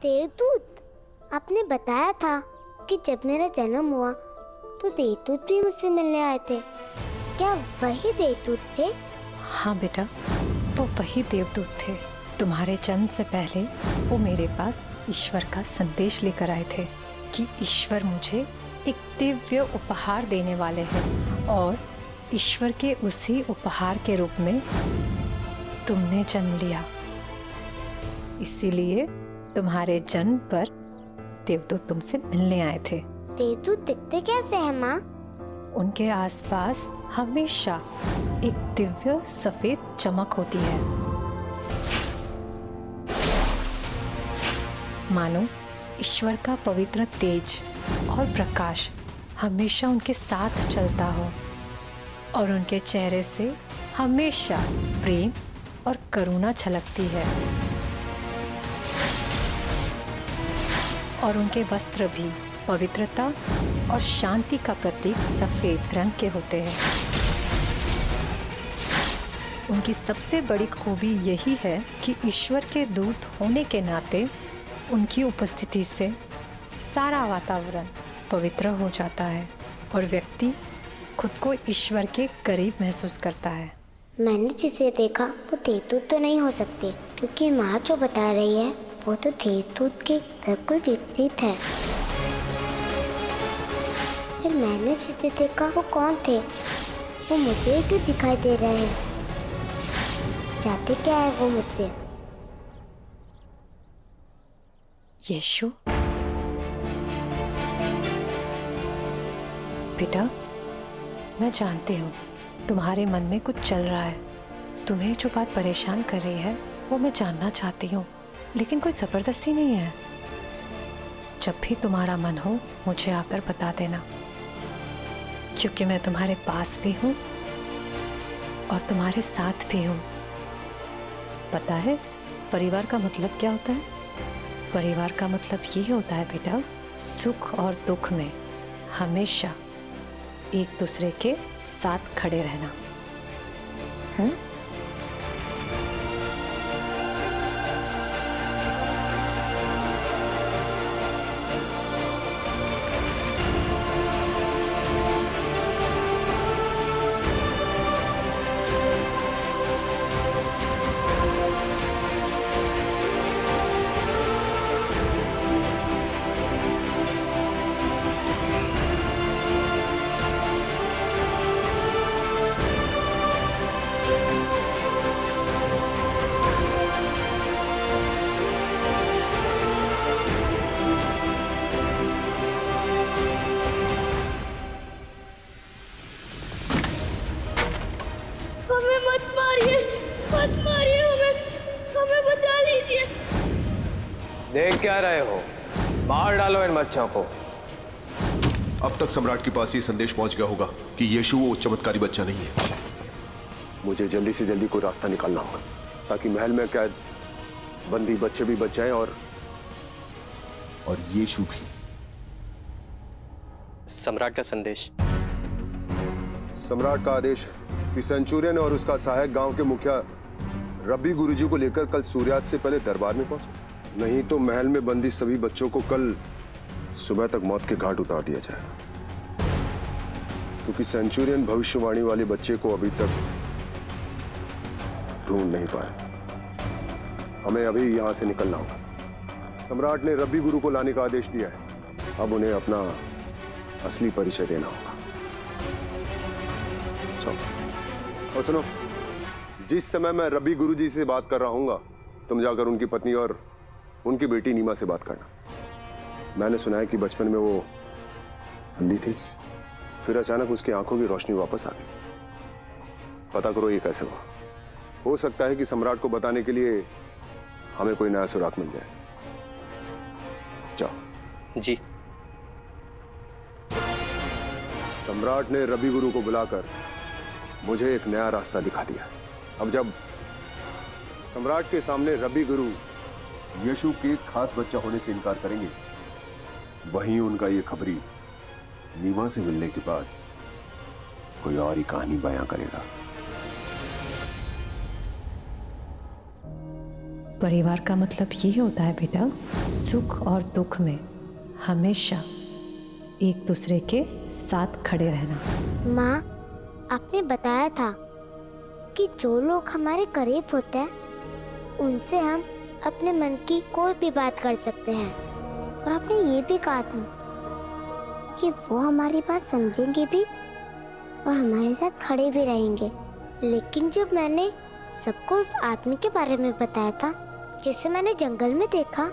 देवदूत, आपने बताया था कि जब मेरा जन्म हुआ तो देवदूत भी मुझसे मिलने आए थे। क्या वही देवदूत थे? हाँ बेटा, वो वही देवदूत थे। तुम्हारे जन्म से पहले वो मेरे पास ईश्वर का संदेश लेकर आए थे कि ईश्वर मुझे एक दिव्य उपहार देने वाले हैं और ईश्वर के उसी उपहार के रूप में तुमने जन्म लिया। इसीलिए तुम्हारे जन्म पर देवदूत तुमसे मिलने आए थे। देवदूत दिखते कैसे हैं माँ? उनके आसपास हमेशा एक दिव्य सफेद चमक होती है, मानो ईश्वर का पवित्र तेज और प्रकाश हमेशा उनके साथ चलता हो और उनके चेहरे से हमेशा प्रेम और करुणा झलकती है और उनके वस्त्र भी पवित्रता और शांति का प्रतीक सफेद रंग के होते हैं। उनकी सबसे बड़ी खूबी यही है कि ईश्वर के दूत होने के नाते उनकी उपस्थिति से सारा वातावरण पवित्र हो जाता है और व्यक्ति खुद को ईश्वर के करीब महसूस करता है। मैंने जिसे देखा वो देवदूत तो नहीं हो सकते, क्योंकि माँ जो बता रही है वो तो देवदूत के बिल्कुल विपरीत है। फिर मैंने जिसे देखा वो कौन थे? वो मुझे क्यों दिखाई दे रहे हैं? चाहते क्या है वो मुझसे? यीशु बेटा, मैं जानती हूँ तुम्हारे मन में कुछ चल रहा है। तुम्हें जो बात परेशान कर रही है वो मैं जानना चाहती हूँ, लेकिन कोई जबरदस्ती नहीं है। जब भी तुम्हारा मन हो मुझे आकर बता देना, क्योंकि मैं तुम्हारे पास भी हूँ और तुम्हारे साथ भी हूँ। पता है परिवार का मतलब क्या होता है? परिवार का मतलब ये होता है बेटा, सुख और दुख में हमेशा एक दूसरे के साथ खड़े रहना। हमें मत मारिए, हमें बचा लीजिए। देख क्या रहे हो? मार डालो इन बच्चों को। अब तक सम्राट के पास ये संदेश पहुंच गया होगा कि यीशु वो चमत्कारी बच्चा नहीं है। मुझे जल्दी से जल्दी कोई रास्ता निकालना होगा ताकि महल में कैद बंदी बच्चे भी बच जाएं और यीशु भी। सम्राट का संदेश। सम्राट का आदेश है कि सेंचुरियन और उसका सहायक गांव के मुखिया रब्बी गुरुजी को लेकर कल सूर्यास्त से पहले दरबार में पहुंचे, नहीं तो महल में बंदी सभी बच्चों को कल सुबह तक मौत के घाट उतार दिया जाएगा, क्योंकि सेंचुरियन भविष्यवाणी वाले बच्चे को अभी तक ढूंढ नहीं पाए। हमें अभी यहां से निकलना होगा। सम्राट ने रब्बी गुरु को लाने का आदेश दिया है, अब उन्हें अपना असली परिचय देना होगा। और सुनो, जिस समय मैं रब्बी गुरुजी से बात कर रहा हूँगा, तुम जाकर उनकी पत्नी और उनकी बेटी नीमा से बात करना। मैंने सुना है कि बचपन में वो अंधी थी, फिर अचानक उसकी आंखों की रोशनी वापस आ गई। पता करो ये कैसे हुआ। हो सकता है कि सम्राट को बताने के लिए हमें कोई नया सुराग मिल जाए। जाओ। जी। सम्राट ने रब्बी गुरु को बुलाकर मुझे एक नया रास्ता दिखा दिया। अब जब सम्राट के सामने रब्बी गुरु यीशु के खास बच्चा होने से इनकार करेंगे, वहीं उनका ये खबरी नीमा से मिलने के बाद कोई और ही कहानी बयां करेगा। परिवार का मतलब यही होता है बेटा, सुख और दुख में हमेशा एक दूसरे के साथ खड़े रहना। माँ, आपने बताया था कि जो लोग हमारे करीब होते हैं उनसे हम अपने मन की कोई भी बात कर सकते हैं, और आपने ये भी कहा था कि वो हमारी बात समझेंगे भी और हमारे साथ खड़े भी रहेंगे। लेकिन जब मैंने सबको उस आदमी के बारे में बताया था जिसे मैंने जंगल में देखा,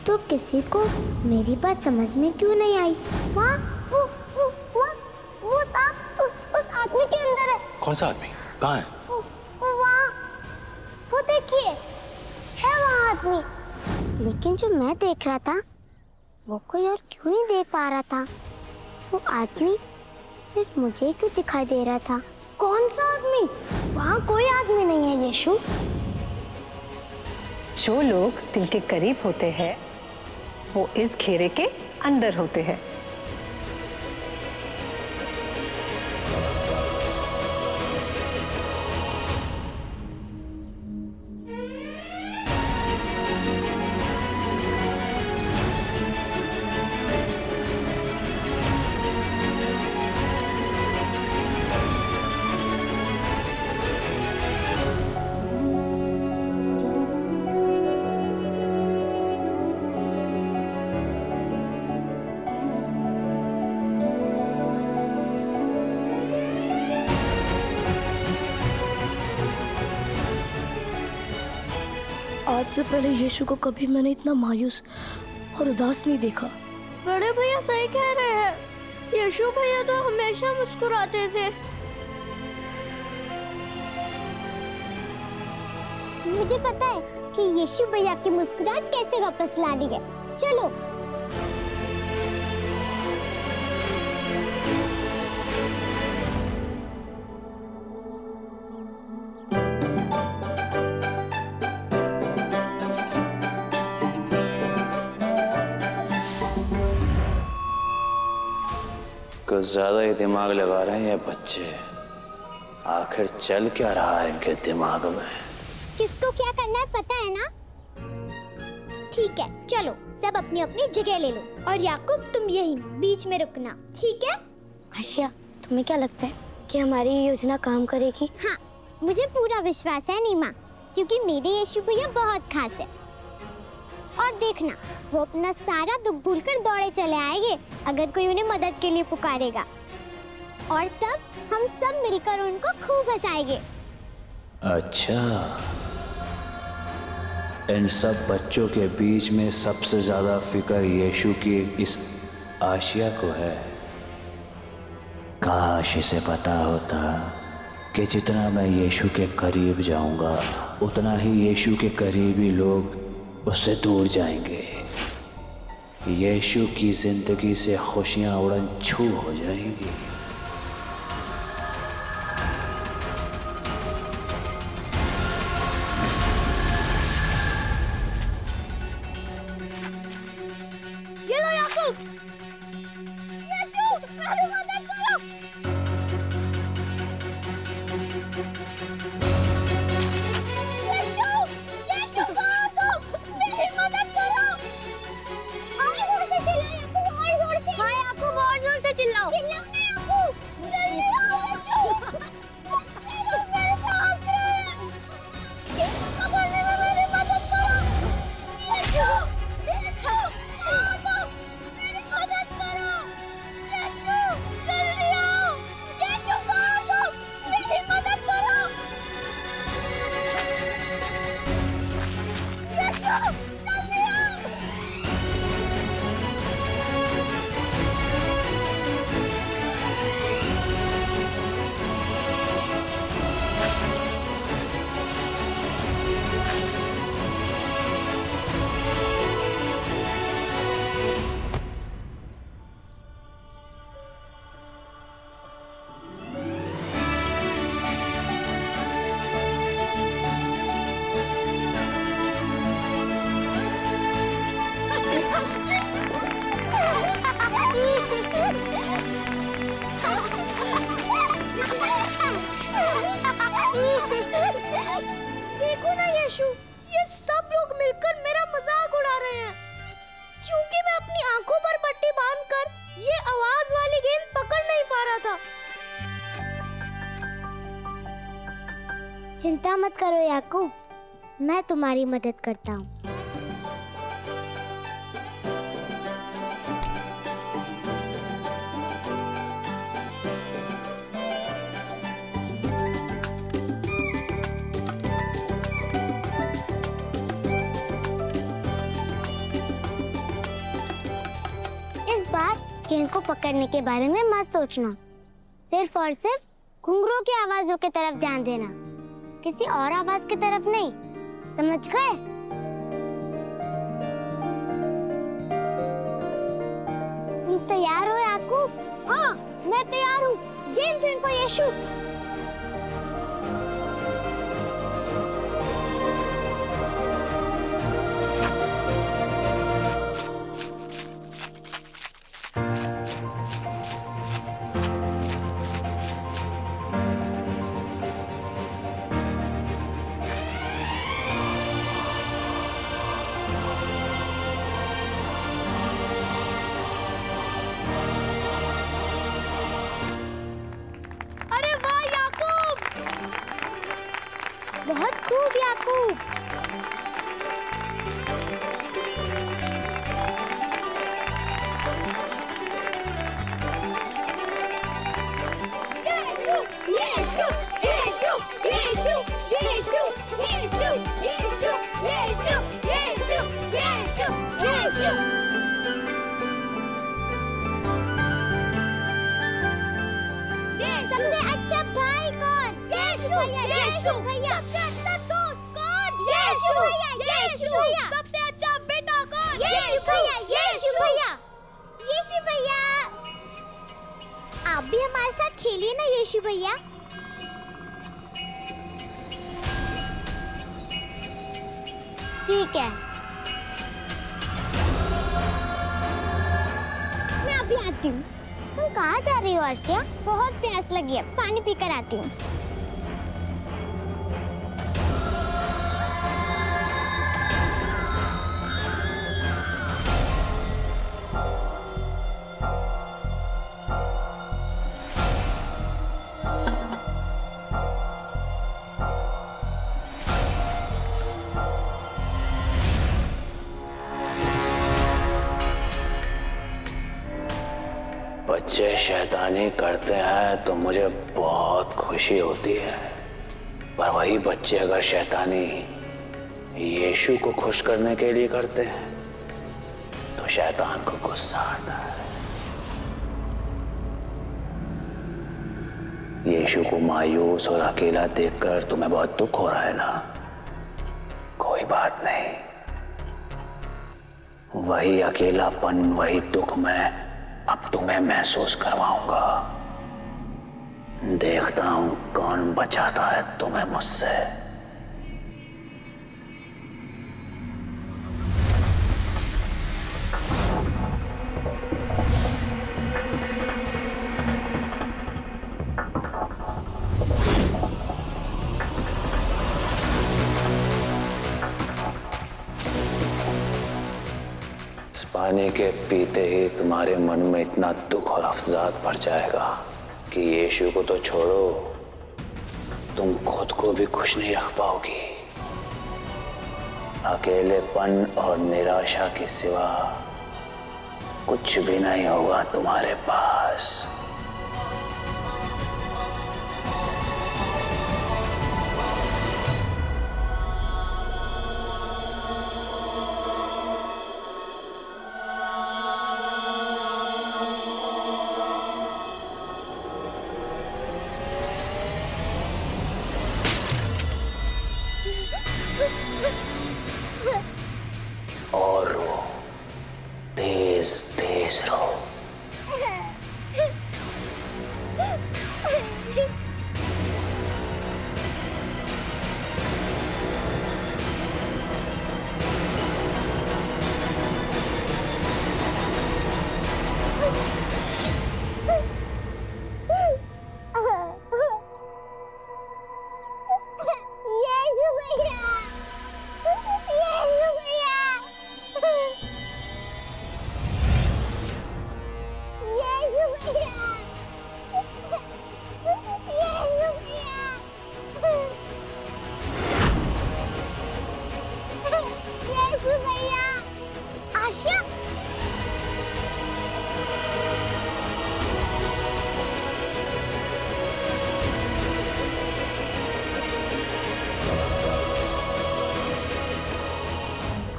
तो किसी को मेरी बात समझ में क्यों नहीं आई? वहाँ वो था, उस आदमी के अंदर है। कौन सा आदमी? कहाँ है? वो वहाँ, वो देखिए, है वहाँ आदमी। लेकिन जो मैं देख रहा था वो कोई और क्यों नहीं देख पा रहा था। वो आदमी सिर्फ मुझे क्यों दिखाई दे रहा था? कौन सा आदमी? वहाँ कोई आदमी नहीं है यीशु। जो लोग दिल के करीब होते हैं वो इस घेरे के अंदर होते हैं। आज से पहले यीशु को कभी मैंने इतना मायूस और उदास नहीं देखा। बड़े भैया सही कह रहे हैं। यीशु भैया तो हमेशा मुस्कुराते थे। मुझे पता है कि यीशु भैया की मुस्कुराहट कैसे वापस लानी है। चलो। कुछ ज्यादा ही दिमाग लगा रहे हैं ये बच्चे। आखिर चल क्या रहा है इनके दिमाग में? किसको क्या करना है पता है ना? ठीक है, चलो सब अपनी अपनी जगह ले लो, और याकूब तुम यहीं बीच में रुकना, ठीक है? आशिया, तुम्हें क्या लगता है कि हमारी ये योजना काम करेगी? हाँ, मुझे पूरा विश्वास है नीमा, क्योंकि मेरे यीशु भैया बहुत खास है। और देखना, वो अपना सारा दुख भूलकर दौड़े चले आएंगे अगर कोई उन्हें मदद के लिए पुकारेगा, और तब हम सब मिलकर उनको खूब हंसाएंगे। अच्छा, इन सब बच्चों के बीच में सबसे ज्यादा फिक्र यीशु की इस आशिया को है। काश इसे पता होता कि जितना मैं यीशु के करीब जाऊंगा उतना ही यीशु के करीबी लोग उससे दूर जाएंगे। यीशु की जिंदगी से खुशियां उड़न छू हो जाएंगी। ये लो याकूब। यीशु, मेरी मदद करो। यीशु, यीशु कहाँ तुम? मेरी मदद करो। और जोर से चिल्लाओ याकूब, और जोर से। हाँ याकूब, और जोर से चिल्लाओ। चिल्लाओ ना याकूब। जल्दी आओ यीशु। चलो मेरे पास है। यीशु पकड़ने में मेरी मदद करो। यीशु, यीशु, कहाँ तुम? मेरी मदद करो। यीशु, जल्दी आओ। यीशु कहाँ तुम? मेरी मदद करो। यीशु, जल्दी आओ। देखो ना यीशु, ये सब लोग मिलकर मेरा मजाक उड़ा रहे हैं क्योंकि मैं अपनी आंखों पर पट्टी बांधकर ये आवाज वाली गेंद पकड़ नहीं पा रहा था। चिंता मत करो याकूब, मैं तुम्हारी मदद करता हूँ। इस बार गेंद को पकड़ने के बारे में मत सोचना, सिर्फ और सिर्फ घुंघरू की आवाजों की तरफ ध्यान देना, किसी और आवाज की तरफ नहीं, समझ गए? तुम तैयार हो याकूब? हाँ, मैं तैयार हूँ। गेंद फेंको यीशु। बहुत खूब याकूब। यीशु, यीशु, यीशु, यीशु, यीशु, यीशु, यीशु, यीशु, यीशु, यीशु। सबसे अच्छा भाई कौन? यीशु भैया, यीशु भैया। सबसे अच्छा दोस्त कौन? यीशु भैया, यीशु भैया। सबसे अच्छा बेटा कौन? यीशु भैया, यीशु भैया। यीशु भैया, आप भी हमारे साथ खेलिए ना यीशु भैया। ठीक है, मैं अभी आती हूँ। तुम कहाँ जा रही हो अर्शिया? बहुत प्यास लगी है, पानी पीकर आती हूँ। बच्चे शैतानी करते हैं तो मुझे बहुत खुशी होती है, पर वही बच्चे अगर शैतानी यीशु को खुश करने के लिए करते हैं तो शैतान को गुस्सा आता है। यीशु को मायूस और अकेला देखकर तुम्हें बहुत दुख हो रहा है ना? कोई बात नहीं, वही अकेलापन, वही दुख मैं अब तुम्हें महसूस करवाऊंगा। देखता हूं कौन बचाता है तुम्हें मुझसे। इस पानी के पीते ही तुम्हारे मन में इतना दुख और अफसाद भर जाएगा कि यीशु को तो छोड़ो, तुम खुद को भी खुश नहीं रख पाओगी। अकेलेपन और निराशा के सिवा कुछ भी नहीं होगा तुम्हारे पास। और रो, तेज तेज रो। यीशु भैया।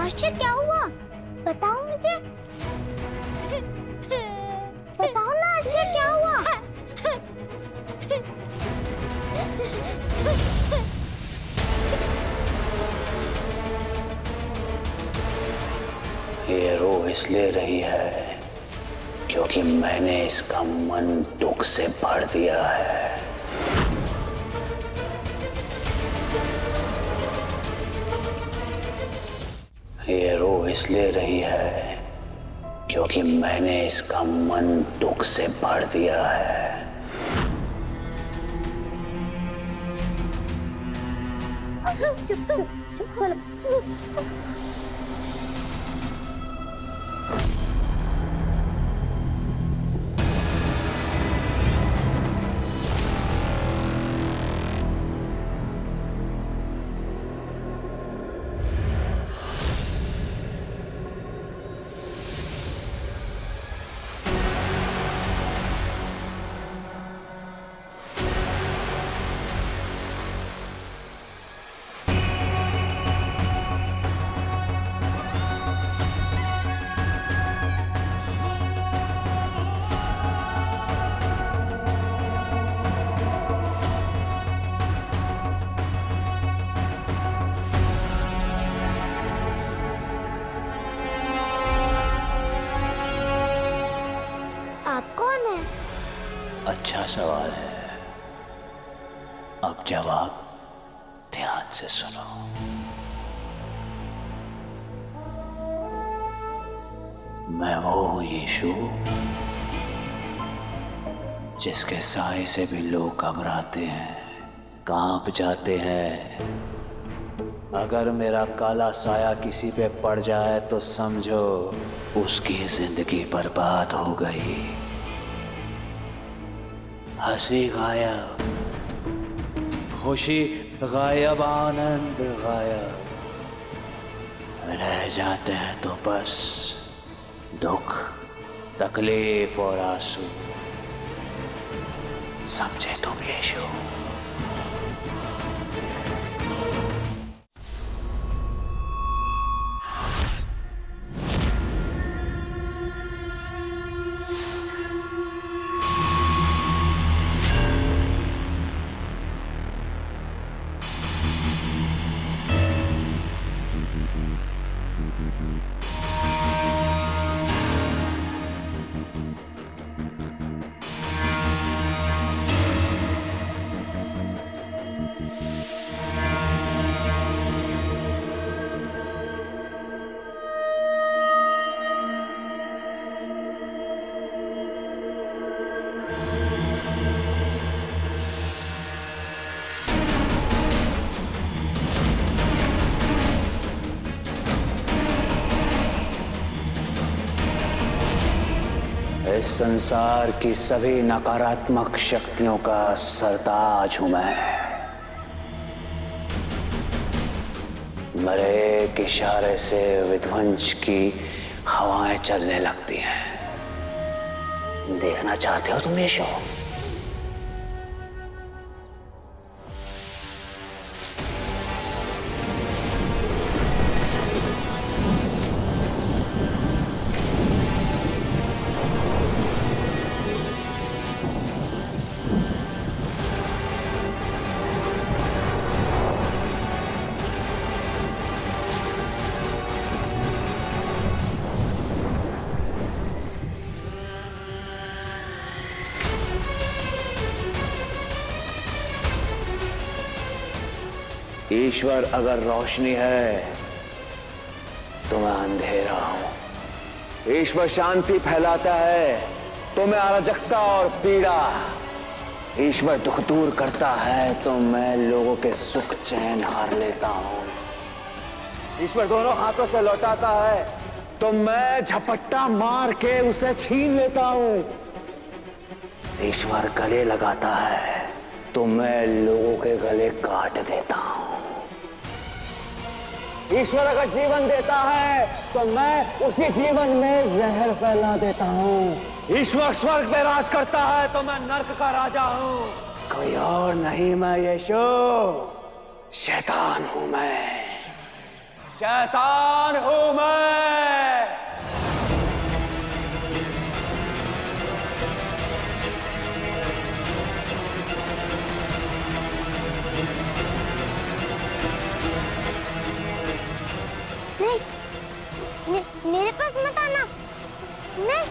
आश्चर्य क्या हुआ? बताओ मुझे। बताओ ना आश्चर्य क्या हुआ? ये रो इसलिए रही है क्योंकि मैंने इसका मन दुख से भर दिया है। ये रो इसलिए रही है क्योंकि मैंने इसका मन दुख से भर दिया है। चुप चुप चुप चलो। अच्छा सवाल है। अब जवाब ध्यान से सुनो। मैं वो हूं यीशु जिसके साए से भी लोग घबराते हैं, कांप जाते हैं। अगर मेरा काला साया किसी पे पड़ जाए तो समझो उसकी जिंदगी बर्बाद हो गई। हंसी गायब, खुशी गायब, आनंद गायब, रह जाते हैं तो बस दुख, तकलीफ और आंसू। समझे तुम यीशु? इस संसार की सभी नकारात्मक शक्तियों का सरताज हूं मैं। मेरे एक इशारे से विध्वंस की हवाएं चलने लगती हैं। देखना चाहते हो तुम ये शो? ईश्वर अगर रोशनी है तो मैं अंधेरा हूं। ईश्वर शांति फैलाता है तो मैं अराजकता और पीड़ा। ईश्वर दुख दूर करता है तो मैं लोगों के सुख चैन हार लेता हूं। ईश्वर दोनों हाथों से लौटाता है तो मैं झपट्टा मार के उसे छीन लेता हूं। ईश्वर गले लगाता है तो मैं लोगों के गले काट देता हूं। ईश्वर अगर जीवन देता है तो मैं उसी जीवन में जहर फैला देता हूं। ईश्वर स्वर्ग पे राज करता है तो मैं नर्क का राजा हूं। कोई और नहीं, मैं यीशु शैतान हूं मैं। शैतान हूं मैं। नहीं, मेरे पास मत आना। नहीं।